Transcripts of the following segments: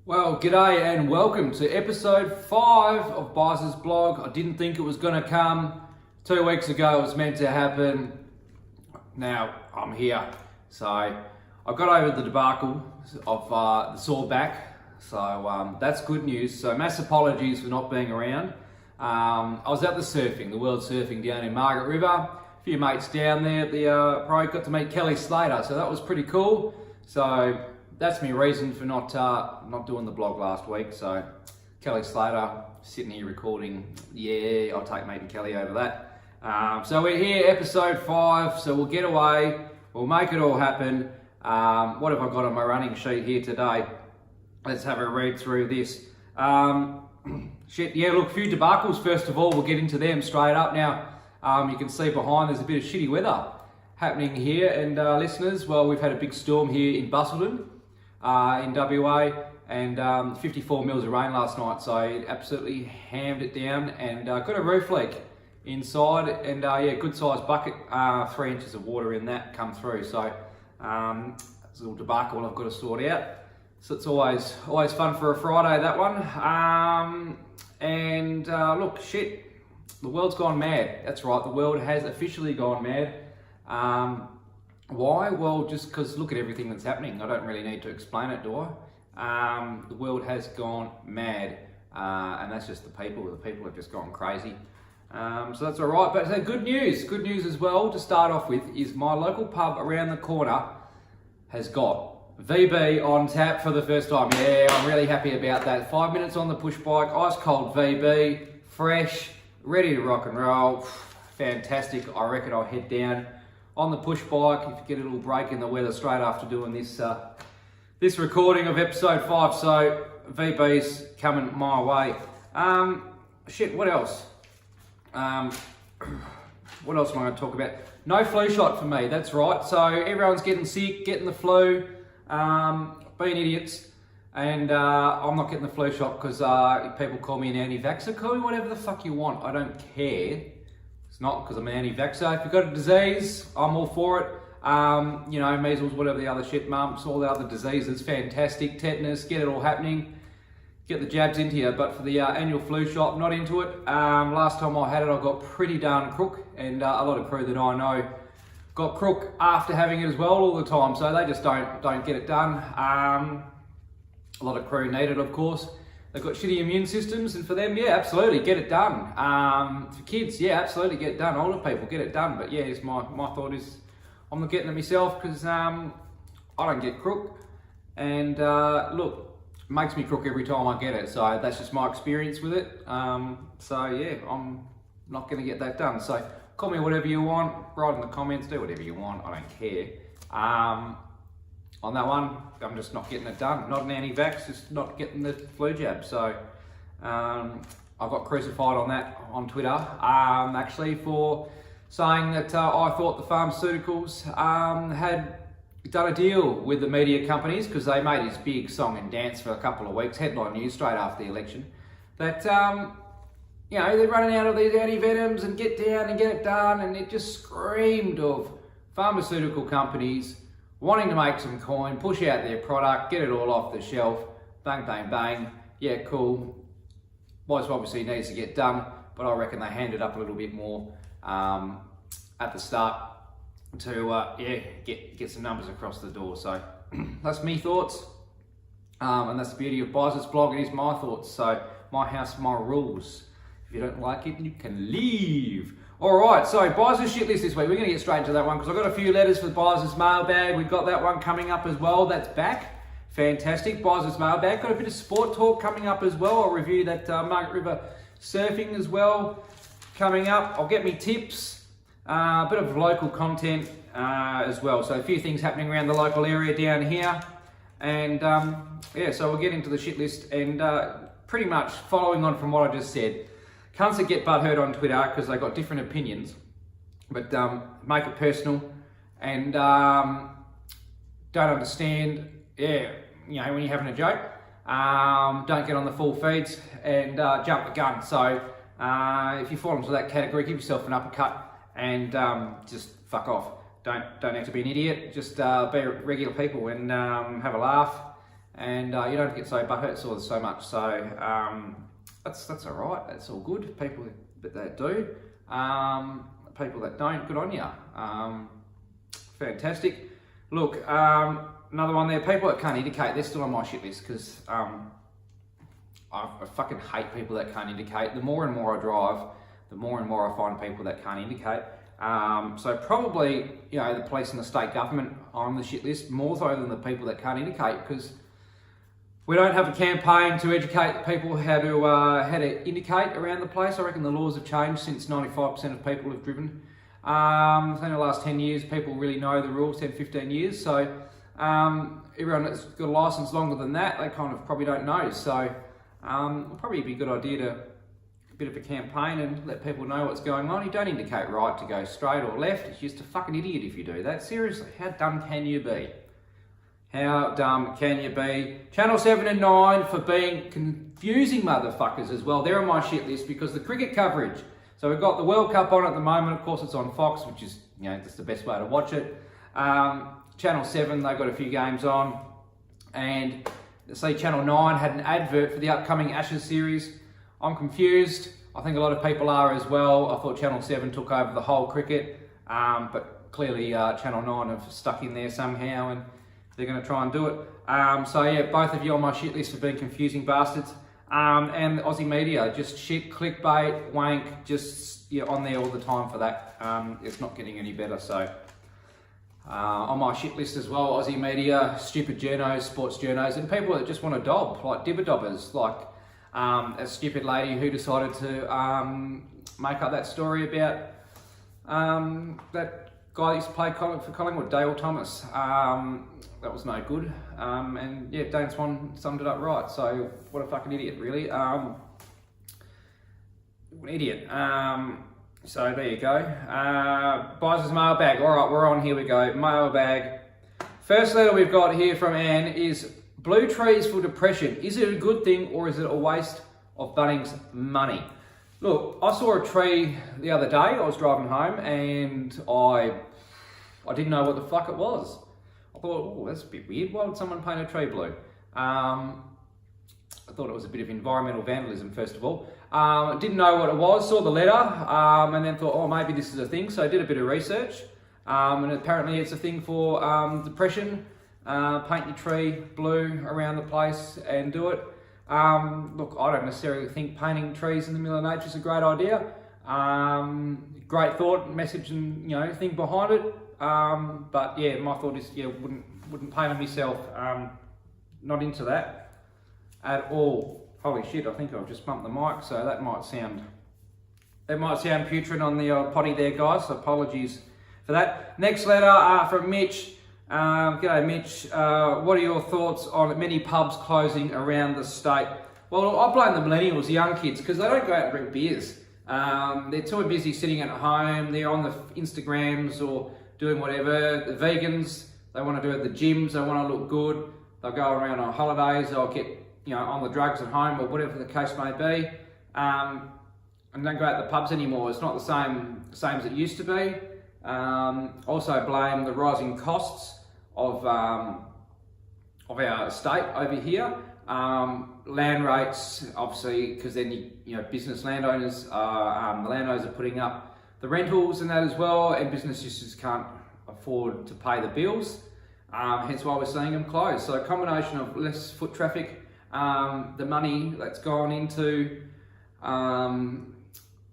Well, g'day and welcome to episode 5 of Bizer's blog. I didn't think it was going to come. 2 weeks ago it was meant to happen. Now I'm here. So I got over the debacle of the sore back. So that's good news. So mass apologies for not being around. I was at the World Surfing down in Margaret River. A few mates down there at the pro, got to meet Kelly Slater. So that was pretty cool. So that's my reason for not doing the blog last week. So Kelly Slater, sitting here recording. Yeah, I'll take mate and Kelly over that. So we're here, episode 5. So we'll get away. We'll make it all happen. What have I got on my running sheet here today? Let's have a read through this. Shit, yeah, look, a few debacles. First of all, we'll get into them straight up. Now, you can see behind there's a bit of shitty weather happening here. And listeners, well, we've had a big storm here in Busselton. In WA, and 54 mils of rain last night, so it absolutely hammed it down, and got a roof leak inside, and yeah, good sized bucket, 3 inches of water in that come through. So it's a little debacle I've got to sort out. So it's always fun for a Friday, that one. Look, shit, the world's gone mad. That's right, the world has officially gone mad. Why? Well, just because look at everything that's happening. I don't really need to explain it, do I? The world has gone mad, and that's just the people. The people have just gone crazy. So that's all right. But good news as well to start off with is my local pub around the corner has got VB on tap for the first time. Yeah, I'm really happy about that. 5 minutes on the push bike, ice cold VB, fresh, ready to rock and roll. Fantastic. I reckon I'll head down on the push bike if you get a little break in the weather straight after doing this this recording of episode 5. So VB's coming my way. Shit, what else? What else am I going to talk about? No flu shot for me, that's right. So everyone's getting sick, getting the flu, being idiots, and I'm not getting the flu shot because people call me an anti-vaxxer. Call me whatever the fuck you want, I don't care. It's not because I'm an anti-vaxxer. If you've got a disease, I'm all for it. You know, measles, whatever the other shit, mumps, all the other diseases, fantastic. Tetanus, get it all happening. Get the jabs into you. But for the annual flu shot, not into it. Last time I had it, I got pretty darn crook, and a lot of crew that I know got crook after having it as well all the time. So they just don't get it done. A lot of crew need it, of course. They've got shitty immune systems, and for them, yeah, absolutely, get it done. For kids, yeah, absolutely, get it done. Older people, get it done. But yeah, it's my thought is, I'm not getting it myself because I don't get crook. And look, it makes me crook every time I get it. So that's just my experience with it. So yeah, I'm not going to get that done. So call me whatever you want, write in the comments, do whatever you want, I don't care. On that one, I'm just not getting it done. Not an anti-vax, just not getting the flu jab. So I got crucified on that on Twitter, actually, for saying that I thought the pharmaceuticals had done a deal with the media companies because they made this big song and dance for a couple of weeks, headline news straight after the election, that you know, they're running out of these anti-venoms and get down and get it done, and it just screamed of pharmaceutical companies wanting to make some coin, push out their product, get it all off the shelf, bang, bang, bang. Yeah, cool. Boys obviously needs to get done, but I reckon they handed up a little bit more at the start to yeah, get some numbers across the door. So that's me thoughts, and that's the beauty of Bizer's blog. It is my thoughts. So my house, my rules. If you don't like it, you can leave. All right, so Bizer's shit list this week. We're going to get straight into that one because I've got a few letters for Bizer's mailbag. We've got that one coming up as well. That's back. Fantastic. Bizer's mailbag. Got a bit of sport talk coming up as well. I'll review that Margaret River surfing as well coming up. I'll get me tips. A bit of local content as well. So a few things happening around the local area down here. And yeah, so we'll get into the shit list. And pretty much following on from what I just said, cunts that get butthurt on Twitter because they got different opinions, but make it personal and don't understand, yeah, you know, when you're having a joke, don't get on the full feeds and jump the gun. So if you fall into that category, give yourself an uppercut and just fuck off. Don't have to be an idiot, just be regular people and have a laugh. and you don't get so butthurt so much. So that's all right. That's all good. People that do, people that don't, good on you. Fantastic. Look, another one there. People that can't indicate, they're still on my shit list because I fucking hate people that can't indicate. The more and more I drive, the more and more I find people that can't indicate. So probably, the police and the state government are on the shit list more so than the people that can't indicate, because we don't have a campaign to educate people how to indicate around the place. I reckon the laws have changed since 95% of people have driven. I think the last 10 years, people really know the rules, 10, 15 years. So everyone that's got a license longer than that, they kind of probably don't know. So it'll probably be a good idea to a bit of a campaign and let people know what's going on. You don't indicate right to go straight or left. It's just a fucking idiot if you do that. Seriously, how dumb can you be? How dumb can you be? Channel 7 and 9 for being confusing motherfuckers as well. They're on my shit list because the cricket coverage. So we've got the World Cup on at the moment. Of course, it's on Fox, which is, that's the best way to watch it. Channel 7, they've got a few games on. And see, Channel 9 had an advert for the upcoming Ashes series. I'm confused. I think a lot of people are as well. I thought Channel 7 took over the whole cricket. But clearly Channel 9 have stuck in there somehow and they're going to try and do it. So yeah, both of you on my shit list for being confusing bastards. And Aussie media, just shit, clickbait, wank, just on there all the time for that. It's not getting any better. So on my shit list as well, Aussie media, stupid journos, sports journos, and people that just want to dob, like dibber-dobbers, like a stupid lady who decided to make up that story about that guy that used to play for Collingwood, Dale Thomas. That was no good. And yeah, Dane Swan summed it up right. So what a fucking idiot, really. An idiot. So there you go. Buys' mailbag. All right, we're on. Here we go. Mailbag. First letter we've got here from Anne is, blue trees for depression. Is it a good thing or is it a waste of Bunnings money? Look, I saw a tree the other day. I was driving home and I didn't know what the fuck it was. I thought, oh, that's a bit weird. Why would someone paint a tree blue? I thought it was a bit of environmental vandalism, first of all. Didn't know what it was, saw the letter, and then thought, oh, maybe this is a thing. So I did a bit of research, and apparently it's a thing for depression. Paint your tree blue around the place and do it. Look, I don't necessarily think painting trees in the middle of nature is a great idea. Great thought, message, and thing behind it. But yeah, my thought is, wouldn't paint it myself. Not into that at all. Holy shit! I think I've just bumped the mic, so that might sound putrid on the potty there, guys. So apologies for that. Next letter from Mitch. G'day, Mitch. What are your thoughts on many pubs closing around the state? Well, I blame the millennials, the young kids, because they don't go out and drink beers. They're too busy sitting at home. They're on the Instagrams or doing whatever. The vegans, they want to do it at the gyms. They want to look good. They'll go around on holidays. They'll get on the drugs at home or whatever the case may be. And don't go out to the pubs anymore. It's not the same as it used to be. Also blame the rising costs of our state over here. Land rates, obviously, because then business landowners, the landowners are putting up the rentals and that as well, and businesses just can't afford to pay the bills. Hence why we're seeing them close. So a combination of less foot traffic, the money that's gone into having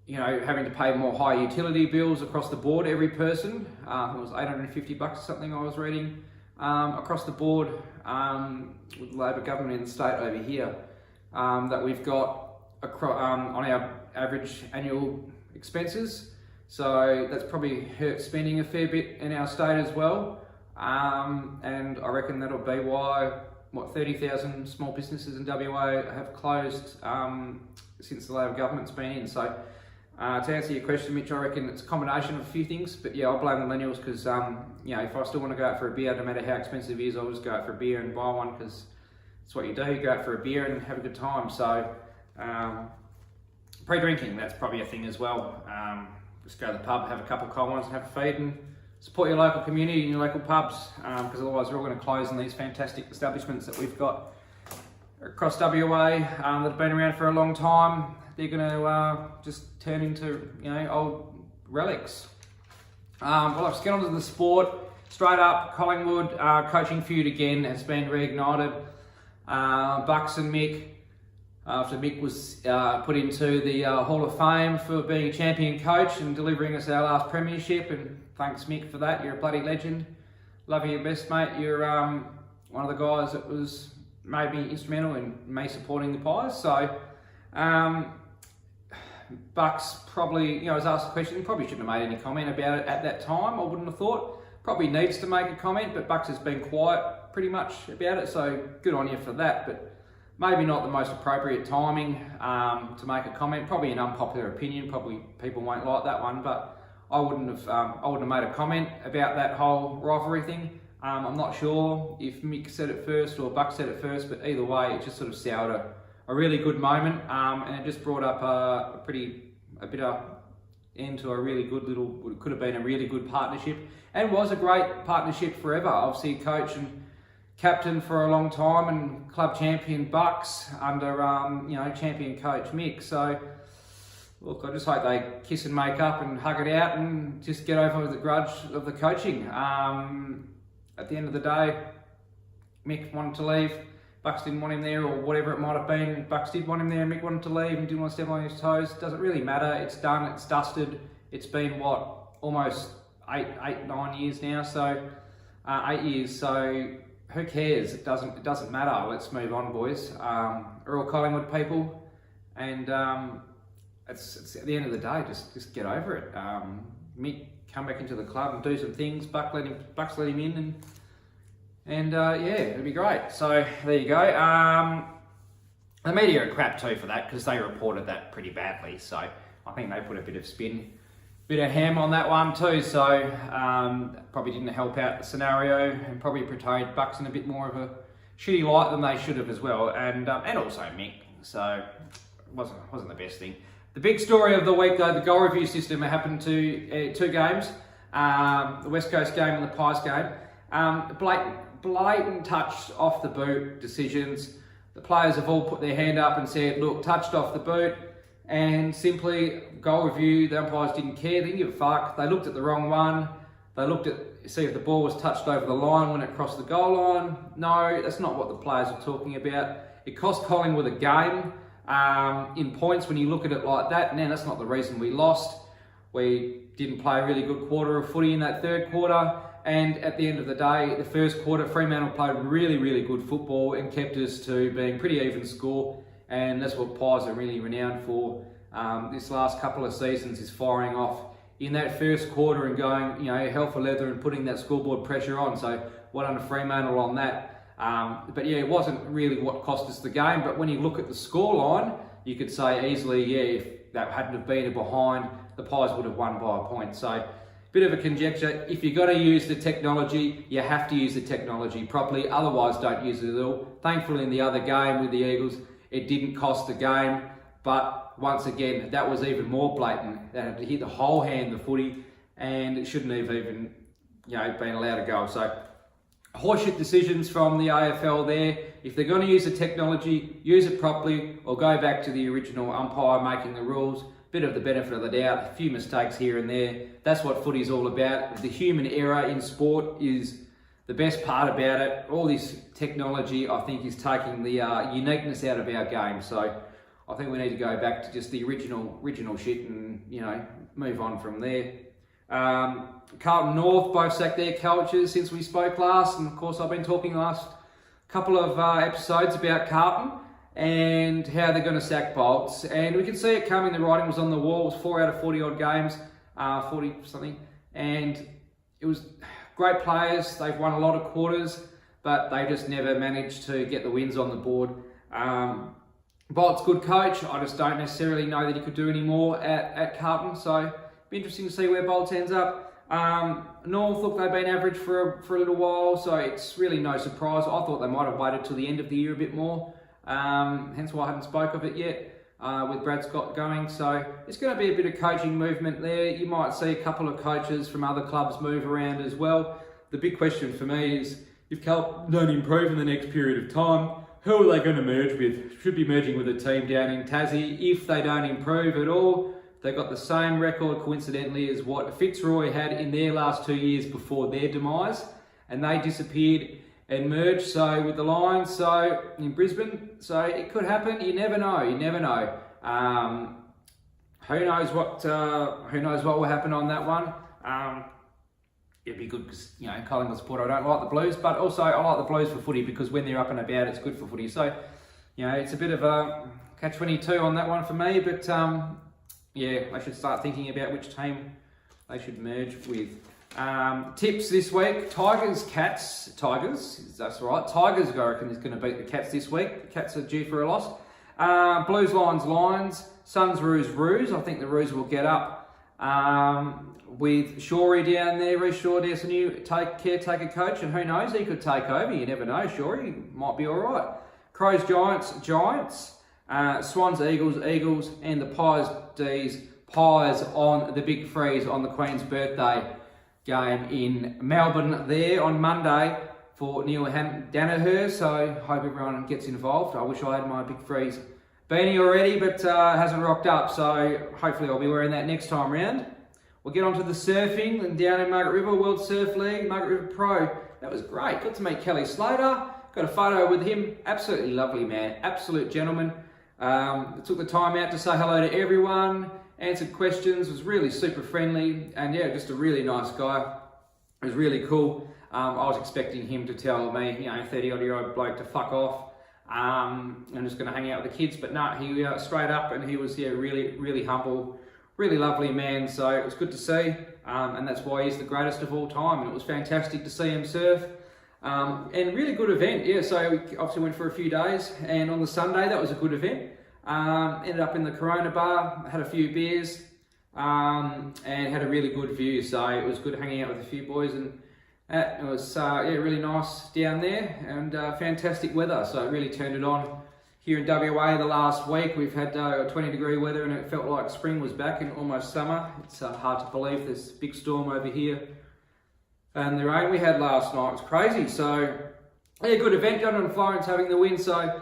to pay more high utility bills across the board, every person. It was $850 or something I was reading across the board with the Labor government in the state over here that we've got on our average annual expenses. So that's probably hurt spending a fair bit in our state as well. And I reckon that'll be why 30,000 small businesses in WA have closed since the Labor government's been in. So to answer your question, Mitch, I reckon it's a combination of a few things, but yeah, I'll blame the millennials because, if I still want to go out for a beer, no matter how expensive it is, I'll just go out for a beer and buy one because it's what you do. You go out for a beer and have a good time. So pre-drinking, that's probably a thing as well. Just go to the pub, have a couple of cold ones and have a feed and support your local community and your local pubs, because otherwise we're all going to close on these fantastic establishments that we've got across WA that have been around for a long time. They're going to just turn into, old relics. Well, let's get on to the sport. Straight up, Collingwood coaching feud again has been reignited. Bucks and Mick, after Mick was put into the Hall of Fame for being a champion coach and delivering us our last premiership, and thanks Mick for that. You're a bloody legend. Love you best, mate. You're one of the guys that made me instrumental in me supporting the Pies. So Bucks probably, I was asked the question, he probably shouldn't have made any comment about it at that time, I wouldn't have thought. Probably needs to make a comment, but Bucks has been quiet pretty much about it, so good on you for that. But maybe not the most appropriate timing to make a comment. Probably an unpopular opinion. Probably people won't like that one, but I wouldn't have made a comment about that whole rivalry thing. I'm not sure if Mick said it first or Buck said it first, but either way, it just sort of soured a really good moment, and it just brought up a bit of end to a really good it could have been a really good partnership, and was a great partnership forever. Obviously, coach and captain for a long time, and club champion Bucks under champion coach Mick. So look, I just hope they kiss and make up and hug it out and just get over the grudge of the coaching. At the end of the day, Mick wanted to leave. Bucks didn't want him there, or whatever it might have been. Bucks did want him there, Mick wanted to leave and didn't want to step on his toes. Doesn't really matter. It's done, it's dusted. It's been, almost 9 years now, so 8 years. So who cares? It doesn't matter. Let's move on, boys. We're all Collingwood people, and it's at the end of the day, just get over it. Mick come back into the club and do some things. Bucks let him in, and it'd be great. So there you go. The media are crap too for that, because they reported that pretty badly. So I think they put a bit of ham on that one too. So probably didn't help out the scenario, and probably portrayed Bucks in a bit more of a shitty light than they should have as well. And also Mick. So it wasn't the best thing. The big story of the week though, the goal review system happened to two games, the West Coast game and the Pies game. Blatant touch off the boot decisions. The players have all put their hand up and said, look, touched off the boot, and simply goal review, the umpires didn't care, they didn't give a fuck. They looked at the wrong one. They looked at see if the ball was touched over the line when it crossed the goal line. No, that's not what the players are talking about. It cost Collingwood a game in points when you look at it like that. Now, that's not the reason we lost. We didn't play a really good quarter of footy in that third quarter. And at the end of the day, the first quarter, Fremantle played really, really good football and kept us to being pretty even score. And that's what Pies are really renowned for. This last couple of seasons is firing off in that first quarter and going, hell for leather and putting that scoreboard pressure on. So well done to Fremantle on that. But yeah, it wasn't really what cost us the game. But when you look at the scoreline, you could say easily, if that hadn't have been a behind, the Pies would have won by a point. So bit of a conjecture. If you're going to use the technology, you have to use the technology properly. Otherwise, don't use it at all. Thankfully, in the other game with the Eagles, it didn't cost the game. But once again, that was even more blatant. They had to hit the whole hand, the footy, and it shouldn't have even, been allowed to go. So horseshit decisions from the AFL there. If they're going to use the technology, use it properly, or go back to the original umpire making the rules. Bit of the benefit of the doubt, a few mistakes here and there. That's what footy's all about. The human error in sport is the best part about it. All this technology, I think, is taking the uniqueness out of our game. So I think we need to go back to just the original shit and, move on from there. Carlton North both sacked their coaches since we spoke last. And of course, I've been talking the last couple of episodes about Carlton and how they're going to sack Bolts. And we can see it coming. The writing was on the wall. It was 4 out of 40 odd games, 40 something. And it was great players. They've won a lot of quarters, but they just never managed to get the wins on the board. Bolt's good coach. I just don't necessarily know that he could do any more at Carlton. So be interesting to see where Bolts ends up. North, look, they've been average for a little while, so it's really no surprise. I thought they might have waited till the end of the year a bit more. Hence why I hadn't spoke of it yet. with Brad Scott going. So it's going to be a bit of coaching movement there. You might see a couple of coaches from other clubs move around as well. The big question for me is, if Carlton don't improve in the next period of time, who are they going to merge with? Should be merging with a team down in Tassie. If they don't improve at all, they've got the same record, coincidentally, as what Fitzroy had in their last 2 years before their demise, and they disappeared and merged. So with the Lions, so in Brisbane, so it could happen. You never know. You never know. Who knows what will happen on that one. It'd be good because, you know, Collingwood supporter, I don't like the Blues, but also I like the Blues for footy because when they're up and about, it's good for footy. So, you know, it's a bit of a catch-22 on that one for me, but yeah, I should start thinking about which team they should merge with. Tips this week: Tigers, Cats, Tigers. That's right. Tigers, I reckon, is going to beat the Cats this week. The Cats are due for a loss. Blues, Lions, Lions. Suns, Roos, Roos. I think the Roos will get up. With Shorey down there, Reece Shaw, there's a new caretaker coach, and who knows, he could take over. You never know. Shorey might be all right. Crows, Giants, Giants. Swans, Eagles, Eagles, and the Pies, D's, Pies on the big freeze on the Queen's birthday game in Melbourne there on Monday for Neil Danaher. So hope everyone gets involved. I wish I had my big freeze beanie already, but hasn't rocked up. So hopefully I'll be wearing that next time round. We'll get on to the surfing and down in Margaret River, World Surf League, Margaret River Pro. That was great. Got to meet Kelly Slater. Got a photo with him. Absolutely lovely man. Absolute gentleman. Took the time out to say hello to everyone, answered questions, was really super friendly, and yeah, just a really nice guy. It was really cool. I was expecting him to tell me, you know, 30-odd-year-old bloke to fuck off. I'm just going to hang out with the kids, but no, he straight up, and he was, yeah, really, really humble, really lovely man. So it was good to see, and that's why he's the greatest of all time. And it was fantastic to see him surf. And really good event, yeah. So we obviously went for a few days, and on the Sunday that was a good event. Ended up in the Corona bar, had a few beers, and had a really good view. So it was good hanging out with a few boys, and it was yeah, really nice down there, and fantastic weather. So it really turned it on here in WA the last week. We've had 20-degree weather, and it felt like spring was back and almost summer. It's hard to believe this big storm over here. And the rain we had last night was crazy. So, yeah, good event. John and Florence having the win. So,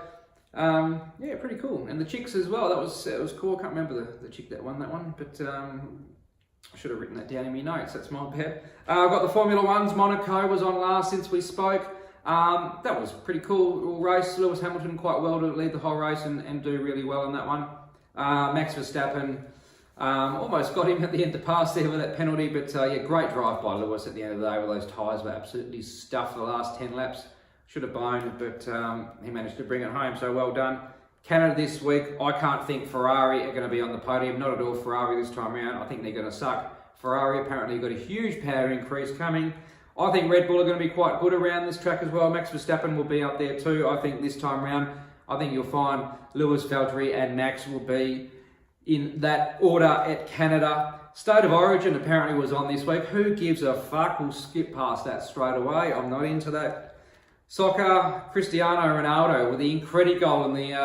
yeah, pretty cool. And the chicks as well. That was cool. I can't remember the chick that won that one, but I should have written that down in my notes. That's my bad. I've got the Formula Ones. Monaco was on last since we spoke. That was pretty cool race. Lewis Hamilton quite well to lead the whole race and do really well in that one. Max Verstappen. Almost got him at the end to pass there with that penalty, but yeah, great drive by Lewis at the end of the day. Where those tyres were absolutely stuffed for the last 10 laps. Should have blown, but he managed to bring it home, so well done. Canada this week, I can't think Ferrari are going to be on the podium. Not at all Ferrari this time around. I think they're going to suck. Ferrari apparently got a huge power increase coming. I think Red Bull are going to be quite good around this track as well. Max Verstappen will be up there too, I think, this time around. I think you'll find Lewis, Valtteri and Max will be in that order at Canada. State of Origin apparently was on this week. Who gives a fuck? We'll skip past that straight away. I'm not into that. Soccer, Cristiano Ronaldo with the Incredi goal in the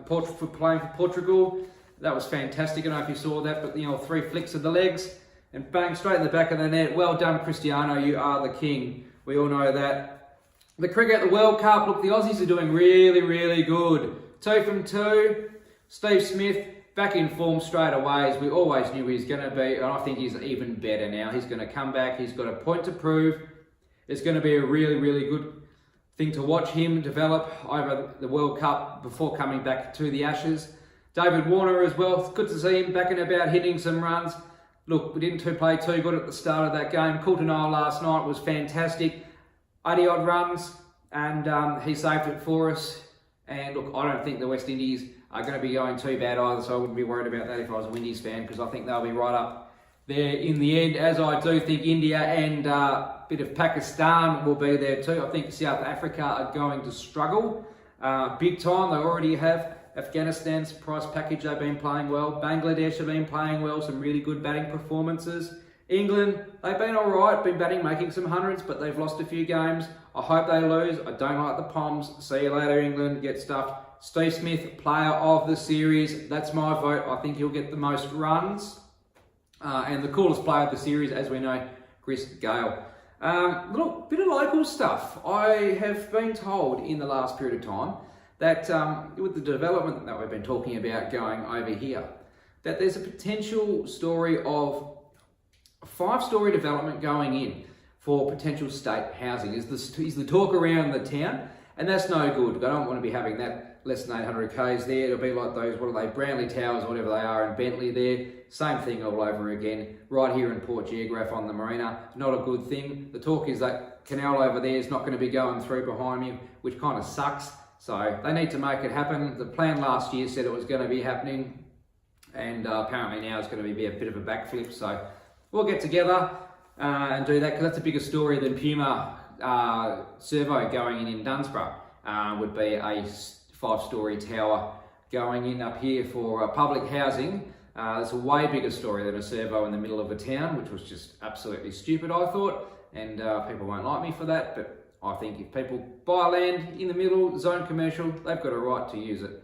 for playing for Portugal. That was fantastic. I don't know if you saw that, but you know, 3 flicks of the legs and bang, straight in the back of the net. Well done, Cristiano. You are the king. We all know that. The cricket, the World Cup. Look, the Aussies are doing really, really good. 2 from 2. Steve Smith back in form straight away, as we always knew he was going to be, and I think he's even better now. He's going to come back. He's got a point to prove. It's going to be a really, really good thing to watch him develop over the World Cup before coming back to the Ashes. David Warner as well. It's good to see him back and about hitting some runs. Look, we didn't play too good at the start of that game. Coulter-Nile last night was fantastic. 80-odd runs, and he saved it for us. And look, I don't think the West Indies are going to be going too bad either, so I wouldn't be worried about that if I was a Windies fan, because I think they'll be right up there in the end, as I do think India and a bit of Pakistan will be there too. I think South Africa are going to struggle big time. They already have. Afghanistan's price package, they've been playing well. Bangladesh have been playing well, some really good batting performances. England, they've been all right, been batting, making some hundreds, but they've lost a few games. I hope they lose. I don't like the Poms. See you later, England. Get stuffed. Steve Smith, player of the series. That's my vote. I think he'll get the most runs. And the coolest player of the series, as we know, Chris Gayle. Little bit of local stuff. I have been told in the last period of time that with the development that we've been talking about going over here, that there's a potential story of a 5-story development going in for potential state housing. Is the talk around the town, and that's no good. I don't want to be having that less than 800 k's there. It'll be like those, what are they, Brownlee Towers or whatever they are in Bentley there. Same thing all over again, right here in Port Geograph on the marina. Not a good thing. The talk is that canal over there is not going to be going through behind me, which kind of sucks. So they need to make it happen. The plan last year said it was going to be happening, and apparently now it's going to be a bit of a backflip. So we'll get together and do that, because that's a bigger story than Puma Servo going in Dunsborough. Would be a 5-story tower going in up here for public housing. It's a way bigger story than a servo in the middle of a town, which was just absolutely stupid, I thought. And people won't like me for that, but I think if people buy land in the middle, zone commercial, they've got a right to use it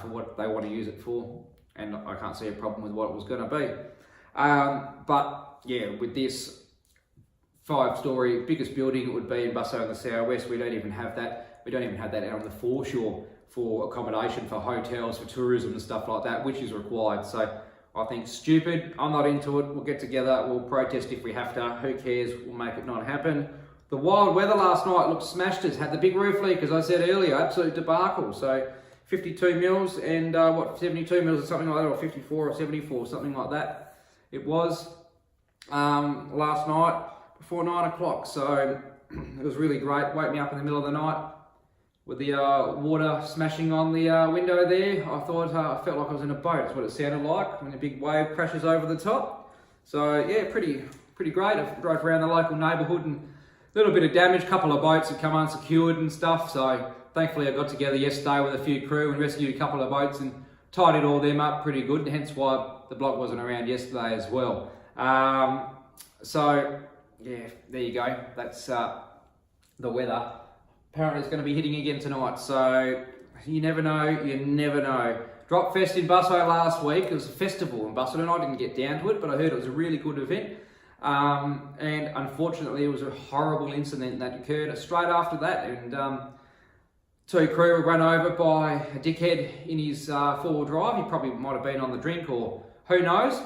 for what they want to use it for. And I can't see a problem with what it was going to be. But yeah, with this 5-story biggest building, it would be in Busso in the southwest. We don't even have that. We don't even have that out on the foreshore for accommodation for hotels, for tourism and stuff like that, which is required. So I think stupid. I'm not into it. We'll get together. We'll protest if we have to. Who cares? We'll make it not happen. The wild weather last night looked smashed. It had the big roof leak, as I said earlier. Absolute debacle. So 52 mils and 72 mils or something like that, or 54 or 74, something like that. It was last night before 9 o'clock. So it was really great. Woke me up in the middle of the night with the water smashing on the window there. I thought, I felt like I was in a boat. That's what it sounded like when a big wave crashes over the top. So yeah, pretty great. I drove around the local neighbourhood and a little bit of damage. A couple of boats had come unsecured and stuff. So thankfully I got together yesterday with a few crew and rescued a couple of boats and tidied all them up pretty good. Hence why the bloke wasn't around yesterday as well. So yeah, there you go. That's the weather. Apparently it's going to be hitting again tonight, so you never know, you never know. Drop Fest in Busso last week. It was a festival in Busso, and I didn't get down to it, but I heard it was a really good event. And unfortunately, it was a horrible incident that occurred straight after that, and 2 crew were run over by a dickhead in his 4-wheel drive. He probably might have been on the drink, or who knows.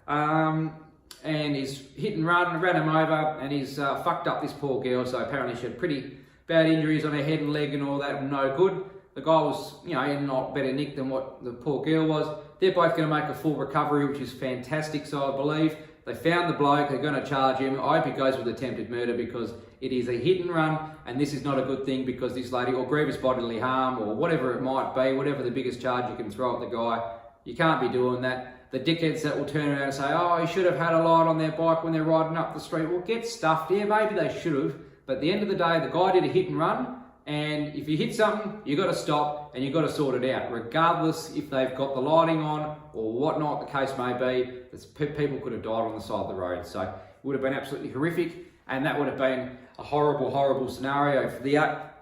And he's hit and ran him over, and he's fucked up this poor girl. So apparently she had pretty bad injuries on her head and leg and all that, no good. The guy was, you know, in not better nick than what the poor girl was. They're both going to make a full recovery, which is fantastic. So I believe they found the bloke, they're going to charge him. I hope he goes with attempted murder, because it is a hit and run, and this is not a good thing, because this lady, or grievous bodily harm, or whatever it might be, whatever the biggest charge you can throw at the guy, you can't be doing that. The dickheads that will turn around and say, oh, he should have had a light on their bike when they're riding up the street. Well, get stuffed. Yeah, maybe they should have. But at the end of the day, the guy did a hit and run, and if you hit something, you got to stop and you got to sort it out, regardless if they've got the lighting on or whatnot the case may be. People could have died on the side of the road, so it would have been absolutely horrific, and that would have been a horrible, horrible scenario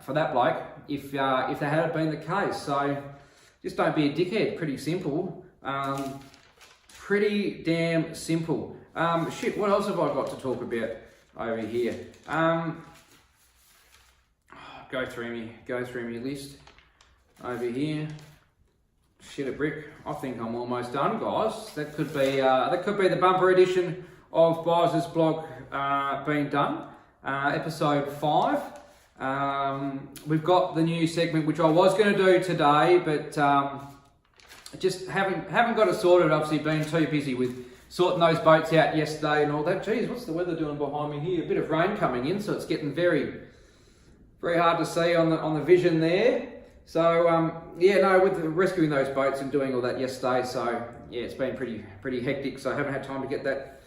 for that bloke if that had been the case. So just don't be a dickhead. Pretty simple. Pretty damn simple. Shit, what else have I got to talk about over here? Go through me list over here. Shit a brick. I think I'm almost done, guys. That could be the bumper edition of Bizer's blog being done. Episode 5. We've got the new segment, which I was going to do today, but just haven't got it sorted. Obviously, been too busy with sorting those boats out yesterday and all that. Geez, what's the weather doing behind me here? A bit of rain coming in, so it's getting very, very hard to see on the vision there. So yeah, no, with rescuing those boats and doing all that yesterday, so yeah, it's been pretty hectic. So I haven't had time to get that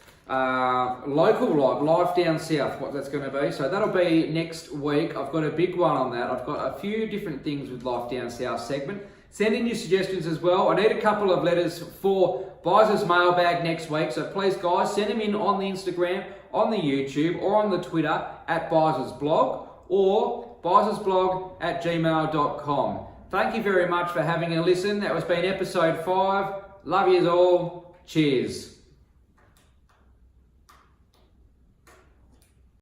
local life down south, what that's going to be. So that'll be next week. I've got a big one on that. I've got a few different things with Life Down South segment. Send in your suggestions as well. I need a couple of letters for Bizer's mailbag next week. So please, guys, send them in on the Instagram, on the YouTube, or on the Twitter at Bizer's blog, or bizersblog@gmail.com. Thank you very much for having a listen. That has been episode 5. Love yous all. Cheers.